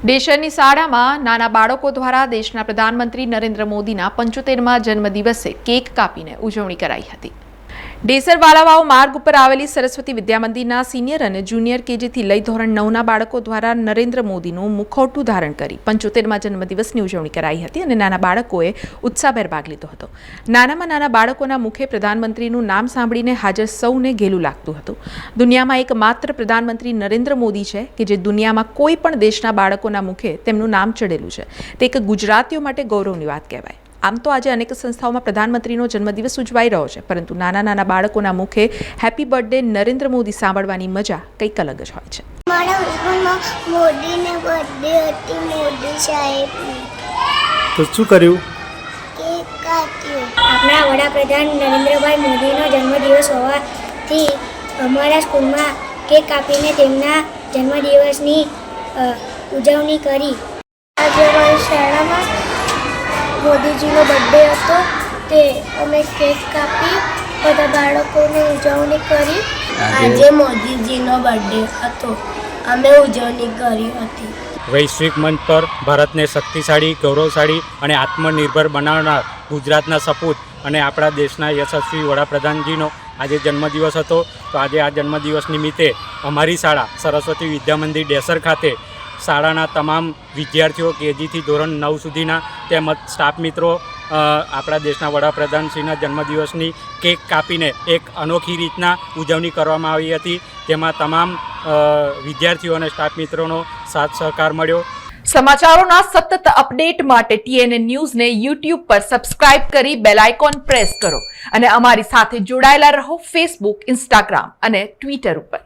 દેશની શાળામાં નાના બાળકો દ્વારા દેશના પ્રધાનમંત્રી નરેન્દ્ર મોદીના 75મા જન્મદિવસે કેક કાપીને ઉજવણી કરાઈ હતી। ડેસર વાલાવાવ માર્ગ ઉપર આવેલી સરસ્વતી વિદ્યા મંદિરના સિનિયર અને જુનિયર કેજીથી લઈ ધોરણ 9ના બાળકો દ્વારા નરેન્દ્ર મોદીનું મુખોટું ધારણ કરી 75મા જન્મદિવસની ઉજવણી કરાઈ હતી અને નાના બાળકોએ ઉત્સાહભેર ભાગ લીધો હતો। નાનામાં નાના બાળકોના મુખે પ્રધાનમંત્રીનું નામ સાંભળીને હાજર સૌને ઘેલું લાગતું હતું। દુનિયામાં એકમાત્ર પ્રધાનમંત્રી નરેન્દ્ર મોદી છે કે જે દુનિયામાં કોઈ પણ દેશના બાળકોના મુખે તેમનું નામ ચડેલું છે। તે એક ગુજરાતીઓ માટે ગૌરવની વાત કહેવાય। આમ તો આજે અનેક સંસ્થાઓમાં પ્રધાનમંત્રીનો જન્મદિવસ ઉજવાઈ રહ્યો છે, પરંતુ નાના નાના બાળકોના મુખે હેપી બર્થડે નરેન્દ્ર મોદી સાંભળવાની મજા કંઈક અલગ જ હોય છે। મારા સ્કૂલમાં મોદીને બર્થડે હતી, મોદી સાહેબની। તો શું કર્યું? કેક કાપ્યો। આપણા વડાપ્રધાન નરેન્દ્રભાઈ મોદીનો જન્મદિવસ હોવાથી અમારા સ્કૂલમાં કેક કાપીને તેમના જન્મદિવસની ઉજવણી કરી। આજે અમારી શાળામાં મોદીજીનો બર્થડે હતો, તે અમે કેક કાપી બધા બાળકોને ઉજવણી કરી। આજે મોદીજીનો બર્થડે હતો, અમે ઉજવણી કરી હતી। વૈશ્વિક મંચ પર ભારતને શક્તિશાળી, ગૌરવશાળી અને આત્મનિર્ભર બનાવનાર ગુજરાતના સપૂત અને આપણા દેશના યશસ્વી વડાપ્રધાનજીનો આજે જન્મદિવસ હતો। તો આજે આ જન્મદિવસ નિમિત્તે અમારી શાળા સરસ્વતી વિદ્યા મંદિર ડેસર ખાતે શાળાના તમામ વિદ્યાર્થીઓ કેજીથી ધોરણ 9 સુધીના તેમજ સ્ટાફ મિત્રો આપણા દેશના વડાપ્રધાનશ્રીના જન્મદિવસની કેક કાપીને એક અનોખી રીતના ઉજવણી કરવામાં આવી હતી, જેમાં તમામ વિદ્યાર્થીઓ અને સ્ટાફ મિત્રોનો સાથ સહકાર મળ્યો। સમાચારોના સતત અપડેટ માટે TNN ન્યૂઝને YouTube પર સબસ્ક્રાઇબ કરી બેલ આઇકોન પ્રેસ કરો અને અમારી સાથે જોડાયેલા રહો Facebook, Instagram અને Twitter ઉપર।